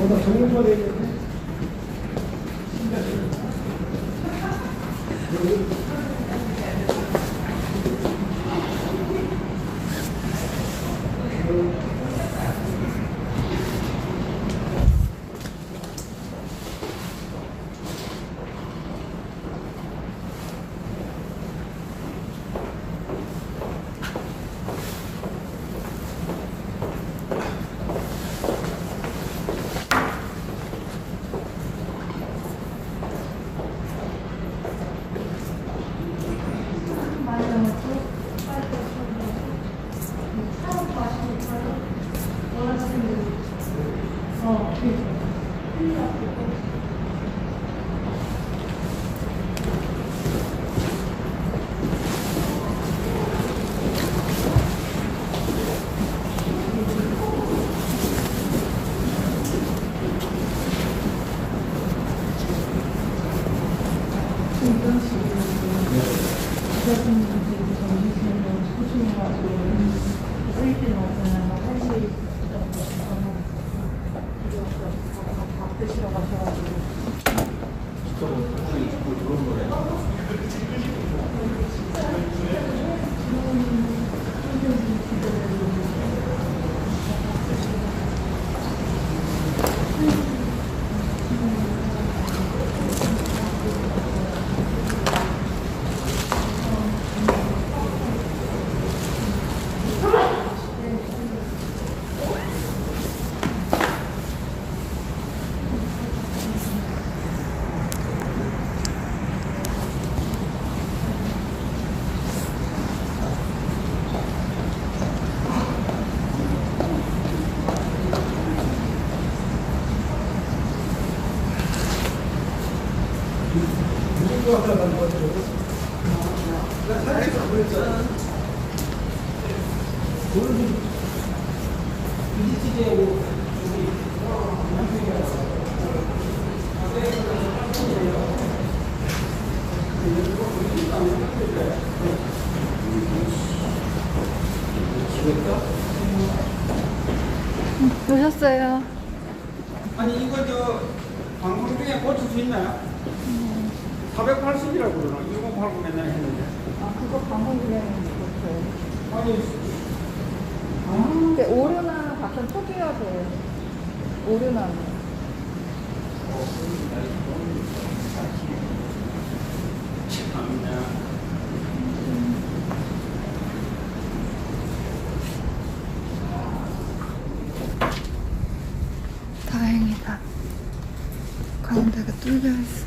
나 정리가 되겠네. 오셨어요. 아니 이거 저 방송 중에 고칠 수 있나요? 480이라고 그러나 1080 맨날 했는데. 아, 그거 방송 중에 그렇죠. 아니 근데 오류나 가끔 초기화 돼요. 오류나는. 참나. 다행이다. 가운데가 뚫려 있어.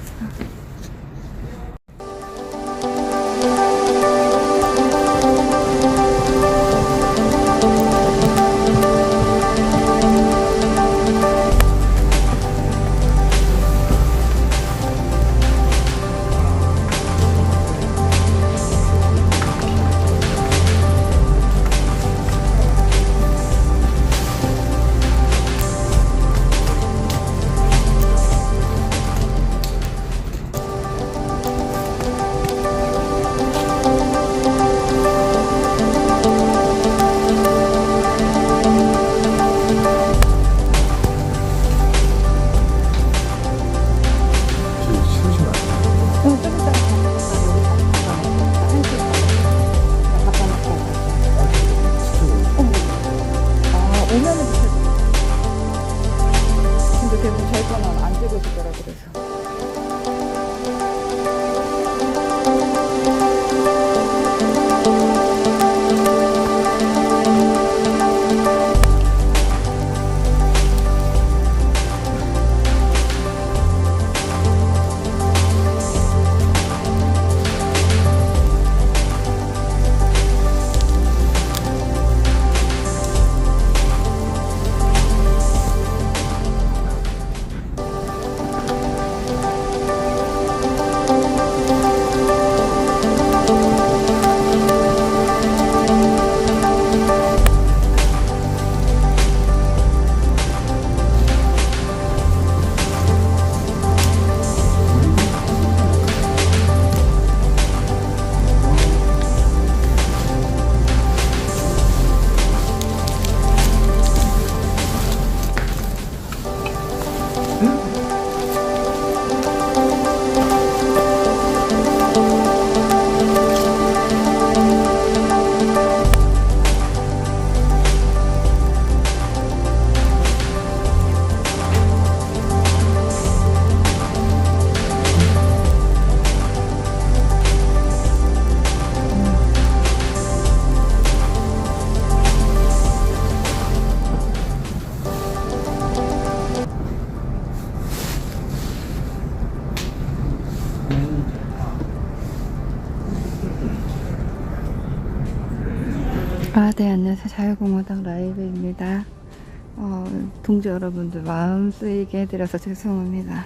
아, 네, 안녕하세요. 자유공화당 라이브입니다. 동지 여러분들 마음 쓰이게 해드려서 죄송합니다.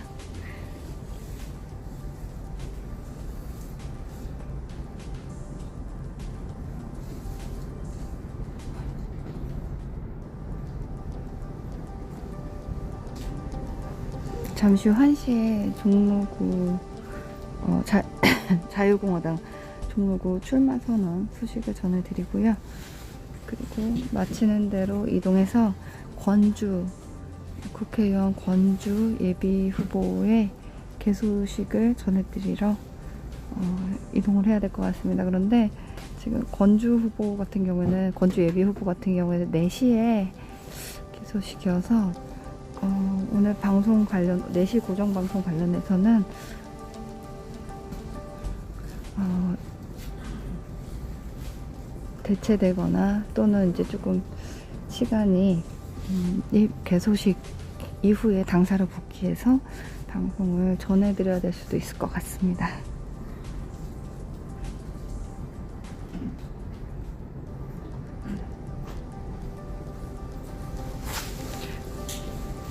잠시 후 1시에 종로구 자유공화당 종로구 출마 선언 소식을 전해드리고요. 그리고 마치는 대로 이동해서 권주 국회의원 권주 예비 후보의 개소식을 전해드리러 이동을 해야 될 것 같습니다. 그런데 지금 권주 후보 같은 경우에는 권주 예비 후보 같은 경우에는 4시에 개소식이어서 오늘 방송 관련 4시 고정 방송 관련해서는 대체되거나 또는 이제 조금 시간이 이 개소식 이후에 당사로 복귀해서 방송을 전해드려야 될 수도 있을 것 같습니다.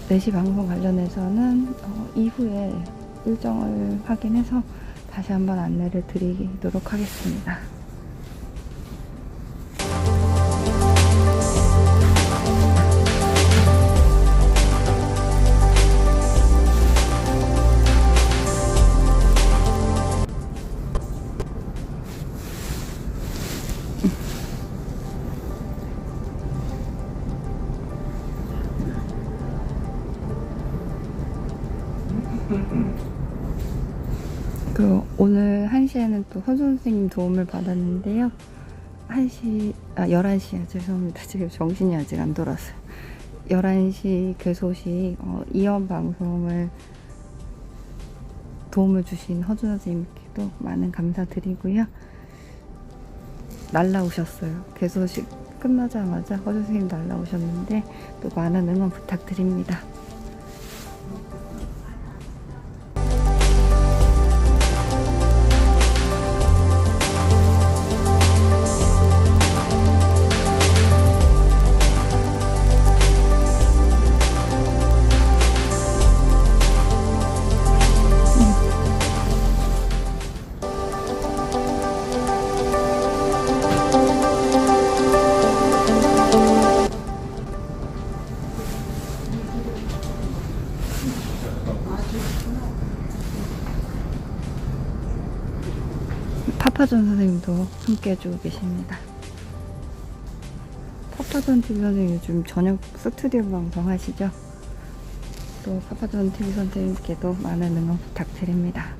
네 시 방송 관련해서는 이후에 일정을 확인해서 다시 한번 안내를 드리도록 하겠습니다. 오늘 1시에는 또 허준 선생님 도움을 받았는데요. 11시야. 죄송합니다. 지금 정신이 아직 안 돌았어요. 11시 개소식 이연 방송을 도움을 주신 허준 선생님께도 많은 감사드리고요. 날라오셨어요. 개소식 끝나자마자 허준 선생님 날라오셨는데 또 많은 응원 부탁드립니다. 파파존 선생님도 함께 해주고 계십니다. 파파존 TV 선생님 요즘 저녁 스튜디오 방송 하시죠? 또 파파존 TV 선생님께도 많은 응원 부탁드립니다.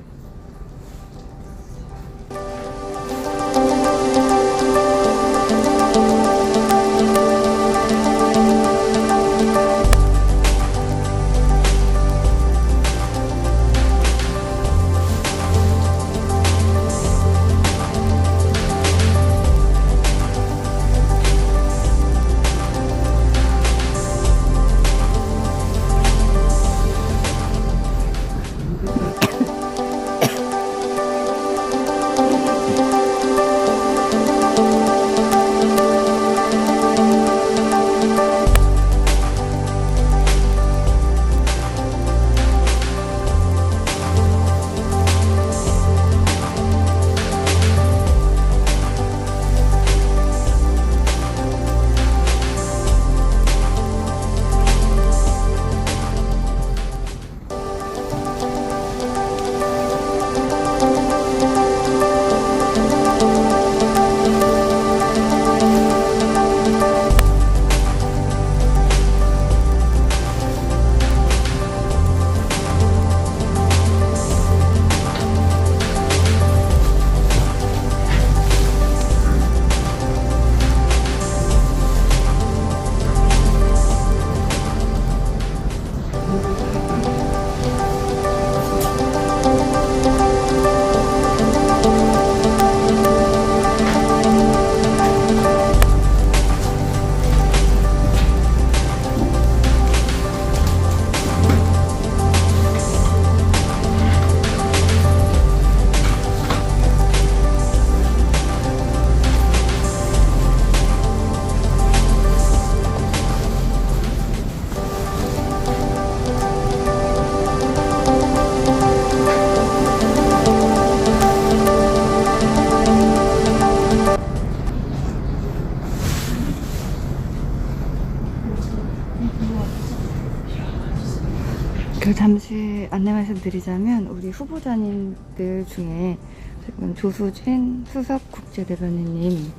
그 잠시 안내 말씀드리자면 우리 후보자님들 중에 지금 조수진 수석 국제대변인님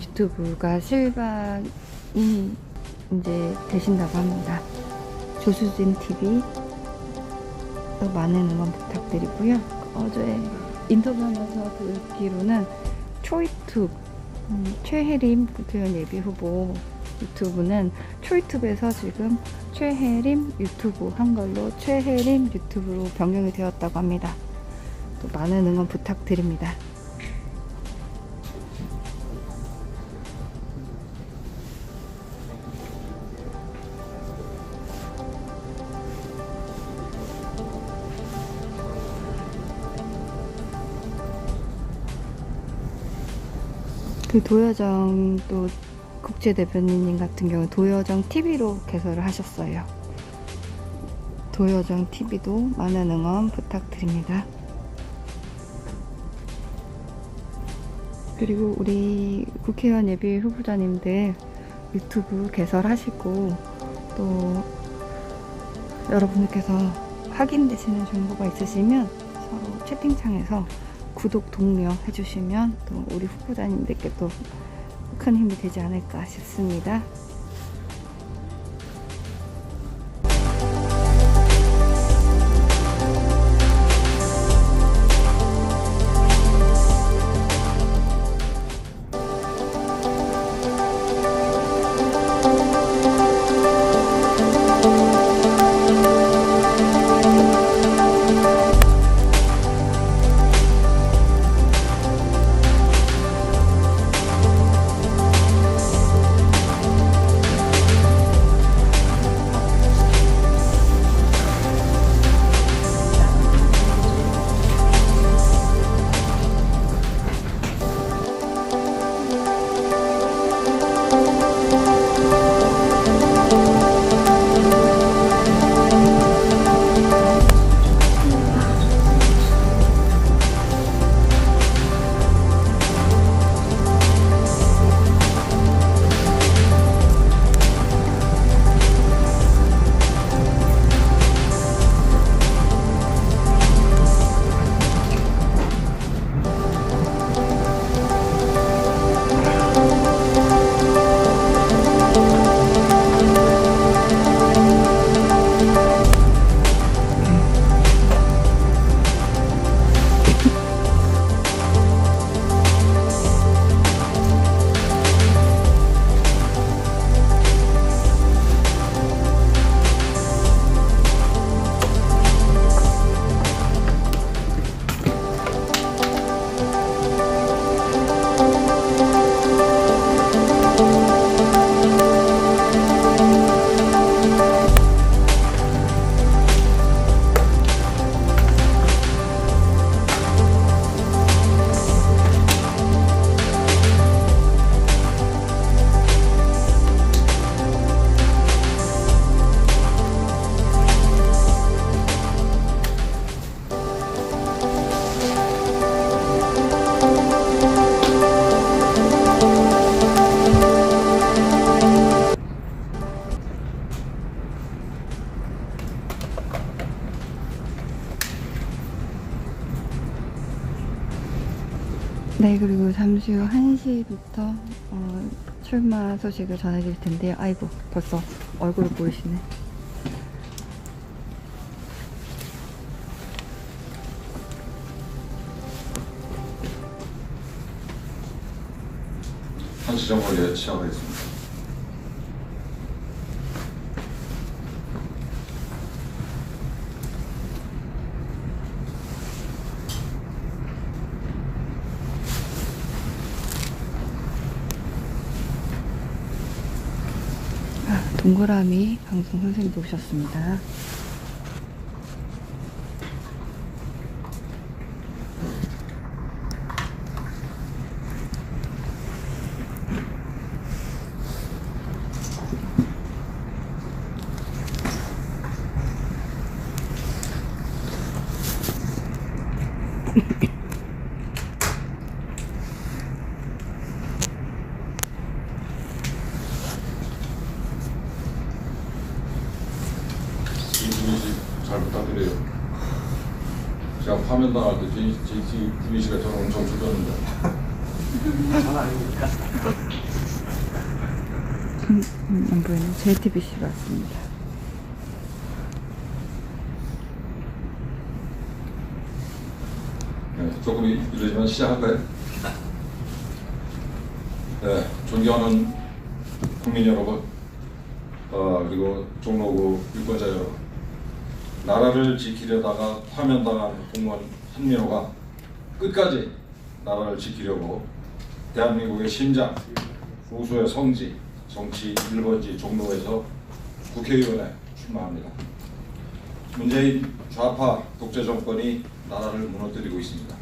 유튜브가 실반이 이제 되신다고 합니다. 조수진 TV 많은 응원 부탁드리고요. 어제 인터뷰하면서 듣기로는 초이튜브 최혜림 국회의원 예비후보 유튜브는 초이튜브에서 지금 최혜림 유튜브 한걸로 최혜림 유튜브로 변경이 되었다고 합니다. 또 많은 응원 부탁드립니다. 그 도여정 또 국제대변인님 같은 경우 도여정 TV로 개설을 하셨어요. 도여정 TV도 많은 응원 부탁드립니다. 그리고 우리 국회의원 예비 후보자님들 유튜브 개설하시고 또 여러분들께서 확인되시는 정보가 있으시면 서로 채팅창에서 구독, 독려 해주시면 또 우리 후보자님들께 또 큰 힘이 되지 않을까 싶습니다. 네, 그리고 잠시 후 1시부터 출마 소식을 전해드릴 텐데요. 아이고, 벌써 얼굴을 보이시네. 한 지정을 예치하겠습니다. 동그라미 방송 선생님도 오셨습니다. 그래요. 제가 파면당할 때 JTBC 씨가 저를 엄청 주셨는데. 전화 아닙니까? 안 보이네. JTBC 맞습니다. 네, 조금 이러지만 시작할까요? 네, 존경하는 국민 여러분, 그리고 종로구 유권자 여러분, 나라를 지키려다가 파면당한 공무원 한민호가 끝까지 나라를 지키려고 대한민국의 심장, 보수의 성지, 정치 1번지 종로에서 국회의원에 출마합니다. 문재인 좌파 독재 정권이 나라를 무너뜨리고 있습니다.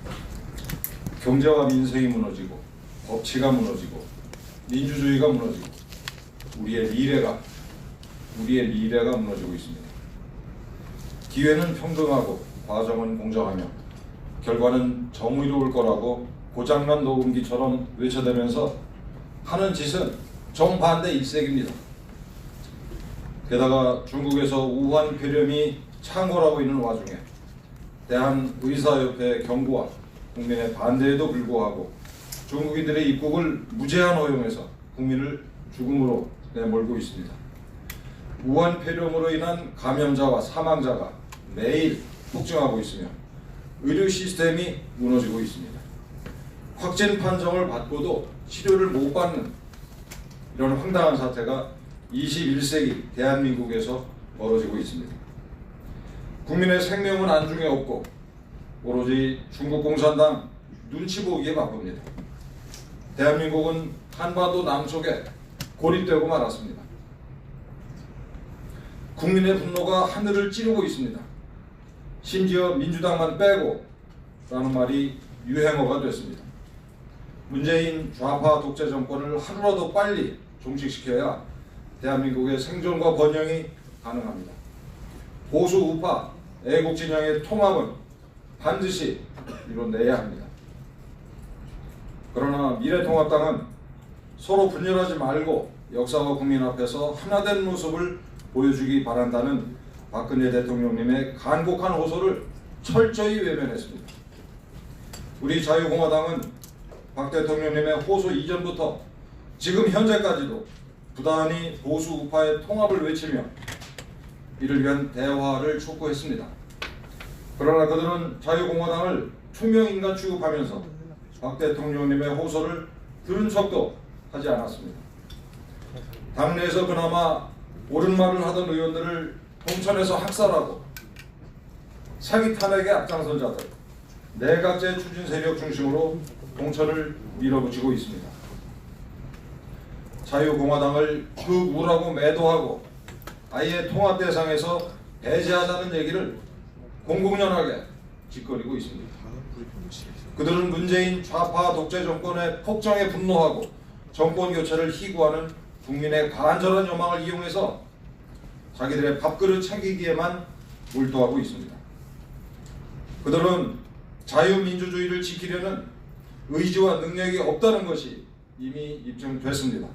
경제와 민생이 무너지고 법치가 무너지고 민주주의가 무너지고 우리의 미래가 무너지고 있습니다. 기회는 평등하고 과정은 공정하며 결과는 정의로울 거라고 고장난 녹음기처럼 외쳐대면서 하는 짓은 정반대 일색입니다. 게다가 중국에서 우한 폐렴이 창궐하고 있는 와중에 대한의사협회의 경고와 국민의 반대에도 불구하고 중국인들의 입국을 무제한 허용해서 국민을 죽음으로 내몰고 있습니다. 우한 폐렴으로 인한 감염자와 사망자가 매일 폭증하고 있으며 의료 시스템이 무너지고 있습니다. 확진 판정을 받고도 치료를 못 받는 이런 황당한 사태가 21세기 대한민국에서 벌어지고 있습니다. 국민의 생명은 안중에 없고 오로지 중국 공산당 눈치 보기에 바쁩니다. 대한민국은 한반도 남쪽에 고립되고 말았습니다. 국민의 분노가 하늘을 찌르고 있습니다. 심지어 민주당만 빼고 라는 말이 유행어가 됐습니다. 문재인 좌파 독재 정권을 하루라도 빨리 종식시켜야 대한민국의 생존과 번영이 가능합니다. 보수 우파 애국 진영의 통합은 반드시 이뤄내야 합니다. 그러나 미래통합당은 서로 분열하지 말고 역사와 국민 앞에서 하나된 모습을 보여주기 바란다는 박근혜 대통령님의 간곡한 호소를 철저히 외면했습니다. 우리 자유공화당은 박 대통령님의 호소 이전부터 지금 현재까지도 부단히 보수 우파의 통합을 외치며 이를 위한 대화를 촉구했습니다. 그러나 그들은 자유공화당을 투명인간 취급하면서 박 대통령님의 호소를 들은 척도 하지 않았습니다. 당내에서 그나마 옳은 말을 하던 의원들을 공천에서 학살하고 사기 탄핵에 앞장선 자들, 내각제 추진 세력 중심으로 공천을 밀어붙이고 있습니다. 자유공화당을 극우라고 매도하고 아예 통합 대상에서 배제하자는 얘기를 공공연하게 짓거리고 있습니다. 그들은 문재인 좌파 독재 정권의 폭정에 분노하고 정권 교체를 희구하는 국민의 간절한 요망을 이용해서 자기들의 밥그릇 챙기기에만 몰두하고 있습니다. 그들은 자유민주주의를 지키려는 의지와 능력이 없다는 것이 이미 입증됐습니다.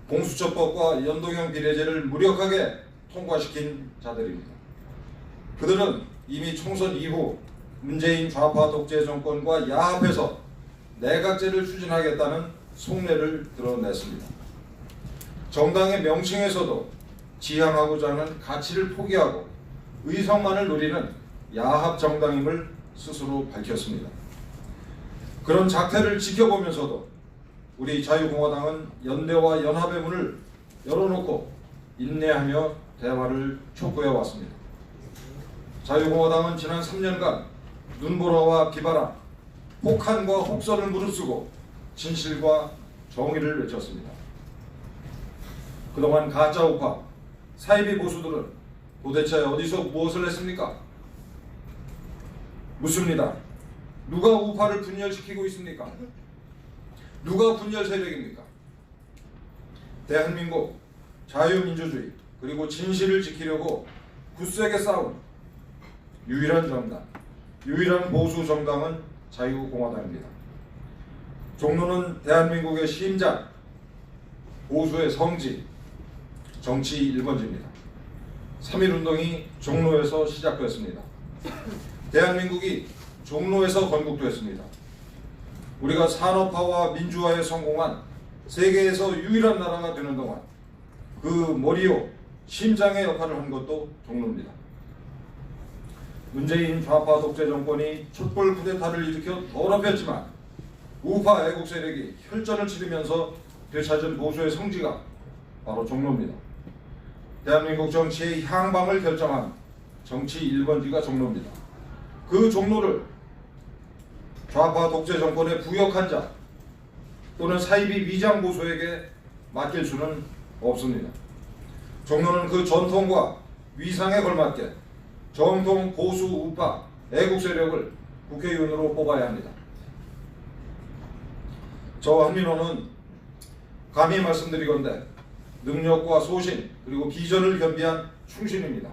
공수처법과 연동형 비례제를 무력하게 통과시킨 자들입니다. 그들은 이미 총선 이후 문재인 좌파 독재 정권과 야합해서 내각제를 추진하겠다는 속내를 드러냈습니다. 정당의 명칭에서도 지향하고자 하는 가치를 포기하고 의석만을 누리는 야합 정당임을 스스로 밝혔습니다. 그런 작태를 지켜보면서도 우리 자유공화당은 연대와 연합의 문을 열어놓고 인내하며 대화를 촉구해 왔습니다. 자유공화당은 지난 3년간 눈보라와 비바람, 혹한과 혹설을 무릅쓰고 진실과 정의를 외쳤습니다. 그동안 가짜 우파, 사이비 보수들은 도대체 어디서 무엇을 했습니까? 묻습니다. 누가 우파를 분열시키고 있습니까? 누가 분열 세력입니까? 대한민국 자유민주주의 그리고 진실을 지키려고 굳세게 싸운 유일한 정당, 유일한 보수 정당은 자유공화당입니다. 종로는 대한민국의 심장, 보수의 성지, 정치 1번지입니다. 3.1운동이 종로에서 시작됐습니다. 대한민국이 종로에서 건국됐습니다. 우리가 산업화와 민주화에 성공한 세계에서 유일한 나라가 되는 동안 그 머리요 심장의 역할을 한 것도 종로입니다. 문재인 좌파 독재 정권이 촛불 쿠데타를 일으켜 더럽혔지만 우파 애국 세력이 혈전을 치르면서 되찾은 보수의 성지가 바로 종로입니다. 대한민국 정치의 향방을 결정한 정치 1번지가 종로입니다. 그 종로를 좌파 독재 정권에 부역한 자 또는 사이비 위장 보수에게 맡길 수는 없습니다. 종로는 그 전통과 위상에 걸맞게 정통 보수 우파 애국 세력을 국회의원으로 뽑아야 합니다. 저 한민호는 감히 말씀드리건대 능력과 소신 그리고 비전을 겸비한 충신입니다.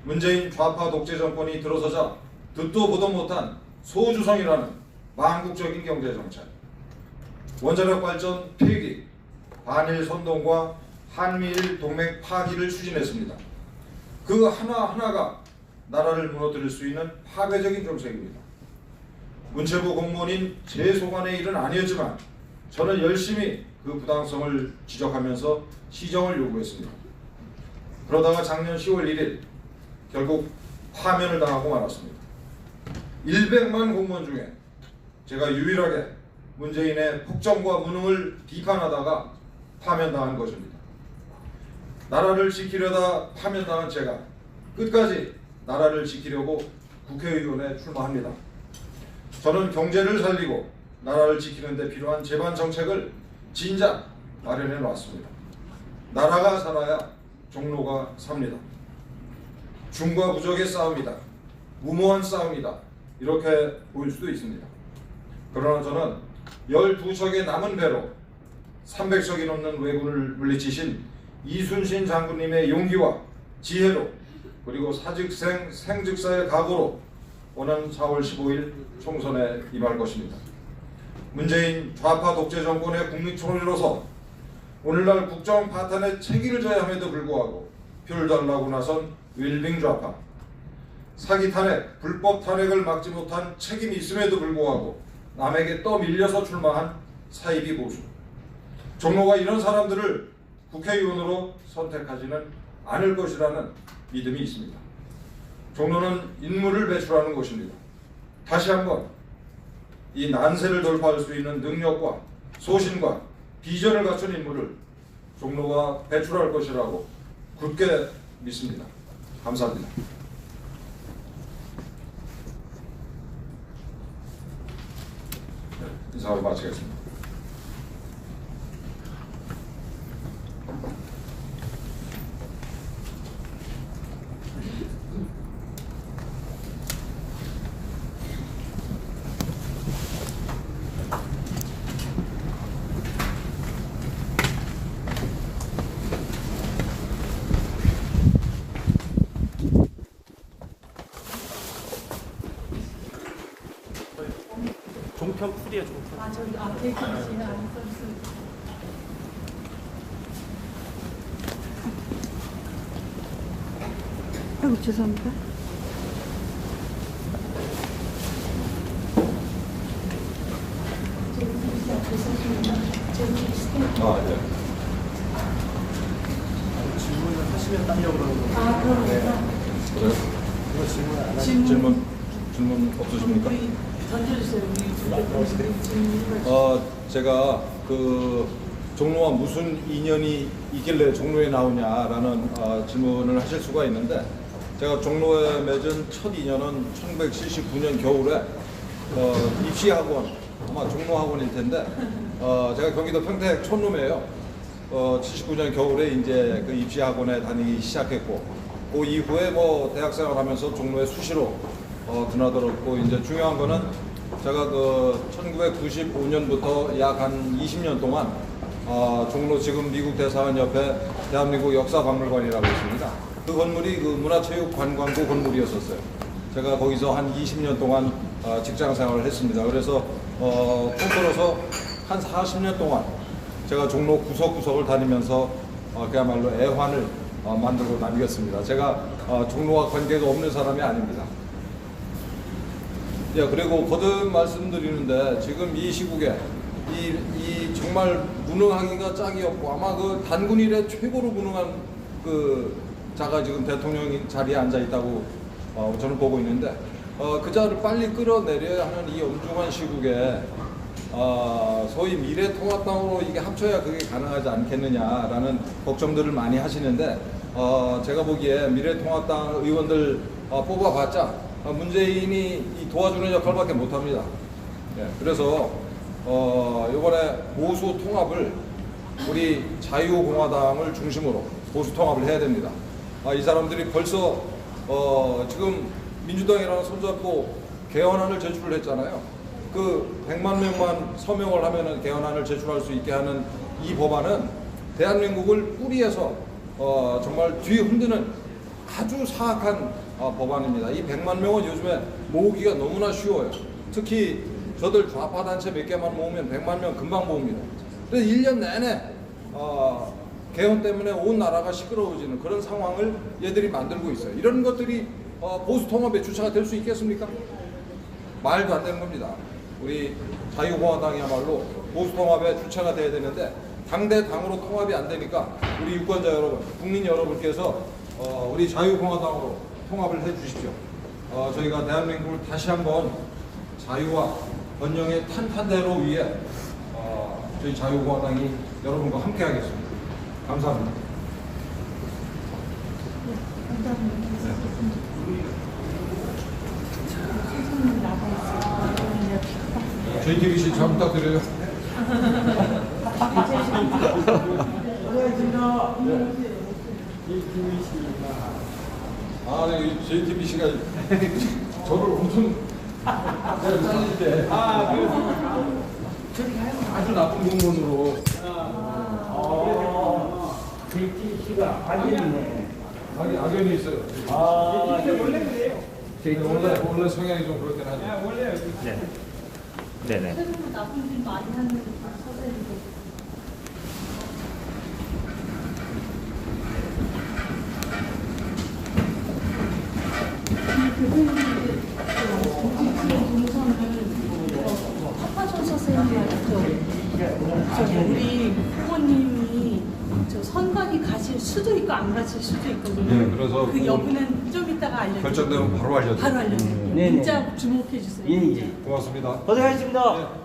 문재인 좌파 독재 정권이 들어서자 듣도 보도 못한 소주성이라는 망국적인 경제정책, 원자력 발전 폐기, 반일 선동과 한미일 동맹 파기를 추진했습니다. 그 하나하나가 나라를 무너뜨릴 수 있는 파괴적인 정책입니다. 문체부 공무원인 제 소관의 일은 아니었지만 저는 열심히 그 부당성을 지적하면서 시정을 요구했습니다. 그러다가 작년 10월 1일 결국 파면을 당하고 말았습니다. 100만 공무원 중에 제가 유일하게 문재인의 폭정과 무능을 비판하다가 파면당한 것입니다. 나라를 지키려다 파면당한 제가 끝까지 나라를 지키려고 국회의원에 출마합니다. 저는 경제를 살리고 나라를 지키는 데 필요한 제반 정책을 진작 마련해 놨습니다. 나라가 살아야 종로가 삽니다. 중과 부족의 싸움이다. 무모한 싸움이다. 이렇게 보일 수도 있습니다. 그러나 저는 12척의 남은 배로 300척이 넘는 왜군을 물리치신 이순신 장군님의 용기와 지혜로 그리고 사직생 생즉사의 각오로 오는 4월 15일 총선에 임할 것입니다. 문재인 좌파 독재 정권의 국민총리로서 오늘날 국정 파탄에 책임을 져야 함에도 불구하고 표를 달라고 나선 윌빙 좌파, 사기 탄핵, 불법 탄핵을 막지 못한 책임이 있음에도 불구하고 남에게 떠밀려서 출마한 사이비 보수, 종로가 이런 사람들을 국회의원으로 선택하지는 않을 것이라는 믿음이 있습니다. 종로는 인물을 배출하는 곳입니다. 다시 한번 이 난세를 돌파할 수 있는 능력과 소신과 비전을 갖춘 인물을 종로가 배출할 것이라고 굳게 믿습니다. 감사합니다. 인사를 마치겠습니다. 종편 풀이야 종편. 아 저기 대기실에 안 썼어요. 아이고 죄송합니다. 네. 질문을 하시면 따려고 그러는 거예요. 아 그러구나. 이거 질문 안 하시면 질문 없으십니까? 던져주세요. 제가 그 종로와 무슨 인연이 있길래 종로에 나오냐라는 질문을 하실 수가 있는데, 제가 종로에 맺은 첫 인연은 1979년 겨울에 입시학원, 아마 종로학원일 텐데, 제가 경기도 평택 촌놈이에요. 79년 겨울에 이제 그 입시학원에 다니기 시작했고, 그 이후에 뭐 대학생활하면서 종로에 수시로 드나들었고, 이제 중요한 거는 제가 그 1995년부터 약 한 20년 동안 종로 지금 미국 대사관 옆에 대한민국 역사박물관이라고 있습니다. 그 건물이 그 문화체육관광부 건물이었었어요. 제가 거기서 한 20년 동안 직장 생활을 했습니다. 그래서 통틀어서 한 40년 동안 제가 종로 구석구석을 다니면서 그야말로 애환을 만들고 남겼습니다. 제가 종로와 관계가 없는 사람이 아닙니다. 예, 그리고 거듭 말씀드리는데 지금 이 시국에 이 정말 무능하기가 짝이 없고 아마 그 단군 이래 최고로 무능한 그 자가 지금 대통령 자리에 앉아 있다고 저는 보고 있는데 그 자를 빨리 끌어내려야 하는 이 엄중한 시국에 소위 미래통합당으로 이게 합쳐야 그게 가능하지 않겠느냐라는 걱정들을 많이 하시는데 제가 보기에 미래통합당 의원들 뽑아봤자 문재인이 도와주는 역할밖에 못합니다. 예, 그래서 이번에 보수 통합을 우리 자유공화당을 중심으로 보수 통합을 해야 됩니다. 이 사람들이 벌써 지금 민주당이랑 손잡고 개헌안을 제출을 했잖아요. 그 100만 명만 서명을 하면은 개헌안을 제출할 수 있게 하는 이 법안은 대한민국을 뿌리에서 정말 뒤 흔드는 아주 사악한 법안입니다. 이 100만 명은 요즘에 모으기가 너무나 쉬워요. 특히 저들 좌파 단체 몇 개만 모으면 100만 명 금방 모읍니다. 그래서 1년 내내 개헌 때문에 온 나라가 시끄러워지는 그런 상황을 얘들이 만들고 있어요. 이런 것들이 보수 통합의 주체가 될 수 있겠습니까? 말도 안 되는 겁니다. 우리 자유공화당이야말로 보수 통합의 주체가 돼야 되는데 당대 당으로 통합이 안 되니까 우리 유권자 여러분, 국민 여러분께서 우리 자유공화당으로 통합을 해 주십시오. 저희가 대한민국을 다시 한번 자유와 번영의 탄탄대로 위해 저희 자유공화당이 여러분과 함께 하겠습니다. 감사합니다. JTBC 잘 부탁드려요. 네, JTBC가 저를 엄청 잘릴 때 아주 나쁜 공문으로 JTBC가 악연이네. 악연이 있어요. 원래 그래요. 원래 성향이 좀 그렇긴 하죠. 원래 네. 네네. 최근에 나쁜 일 많이 하는 서세이고. 박하정 선생님한테 우리 후보님이 저 선관위 가실 수도 있고 안 가실 수도 있거든요. 네, 그래서 그 여부는 좀 이따가 알려드릴게요. 결정되면 바로 알려드릴게요. 바로 알려드릴게요. 네네. 문자 주목해 주세요. 예. 고맙습니다. 고생하셨습니다.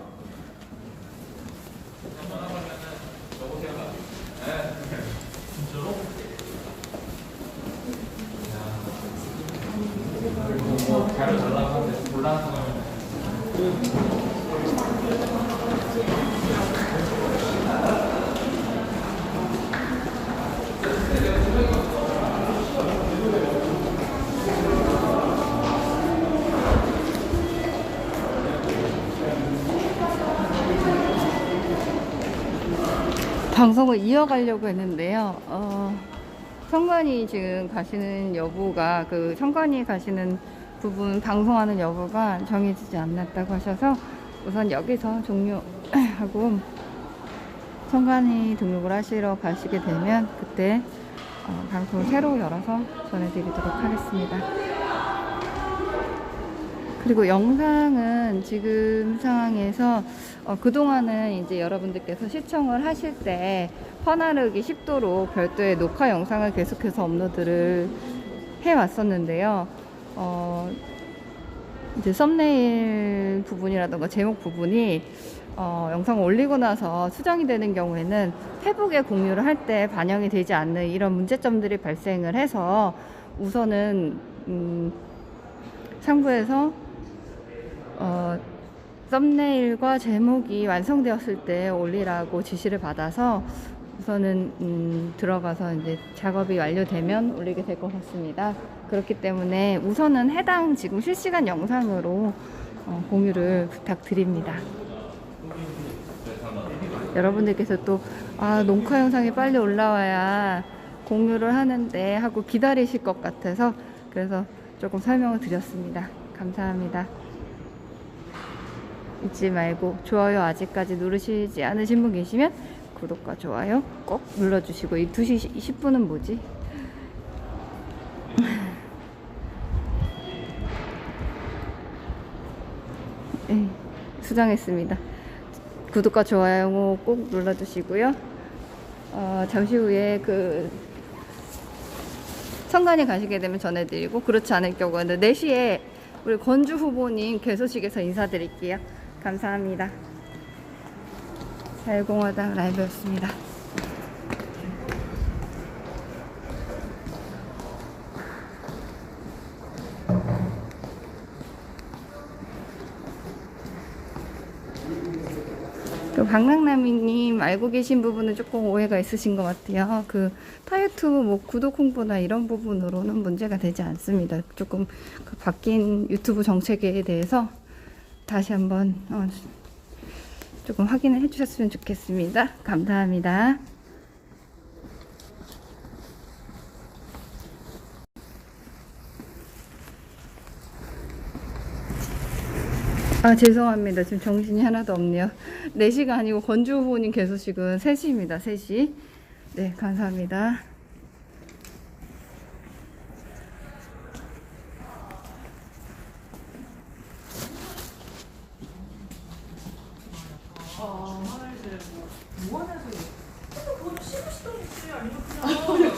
방송을 이어가려고 했는데요. 선관위 지금 가시는 여부가 그 선관위 가시는 부분 방송하는 여부가 정해지지 않았다고 하셔서 우선 여기서 종료하고 선관위 등록을 하시러 가시게 되면 그때 방송을 새로 열어서 전해드리도록 하겠습니다. 그리고 영상은 지금 상황에서 그동안은 이제 여러분들께서 시청을 하실 때 퍼나르기 10도로 별도의 녹화 영상을 계속해서 업로드를 해왔었는데요. 이제 썸네일 부분이라든가 제목 부분이 영상을 올리고 나서 수정이 되는 경우에는 페북에 공유를 할 때 반영이 되지 않는 이런 문제점들이 발생을 해서 우선은 상부에서 썸네일과 제목이 완성되었을 때 올리라고 지시를 받아서 우선은 들어가서 이제 작업이 완료되면 올리게 될 것 같습니다. 그렇기 때문에 우선은 해당 지금 실시간 영상으로 공유를 부탁드립니다. 여러분들께서 또 녹화 영상이 빨리 올라와야 공유를 하는데 하고 기다리실 것 같아서 그래서 조금 설명을 드렸습니다. 감사합니다. 잊지 말고 좋아요 아직까지 누르시지 않으신 분 계시면 구독과 좋아요 꼭 눌러주시고 이 2시 10분은 뭐지? 수정했습니다. 구독과 좋아요 꼭 눌러주시고요. 잠시 후에 그 천간에 가시게 되면 전해드리고, 그렇지 않을 경우에는 4시에 우리 권주 후보님 개소식에서 인사드릴게요. 감사합니다. 자유공화당 라이브였습니다. 그 박랑나미님 알고 계신 부분은 조금 오해가 있으신 것 같아요. 그 타유튜브 뭐 구독 홍보나 이런 부분으로는 문제가 되지 않습니다. 조금 그 바뀐 유튜브 정책에 대해서 다시 한번 조금 확인을 해주셨으면 좋겠습니다. 감사합니다. 죄송합니다. 지금 정신이 하나도 없네요. 4시가 아니고 권주 후보님 개소식은 3시입니다. 3시. 네, 감사합니다. 그거 씹으시던지 아니면 그냥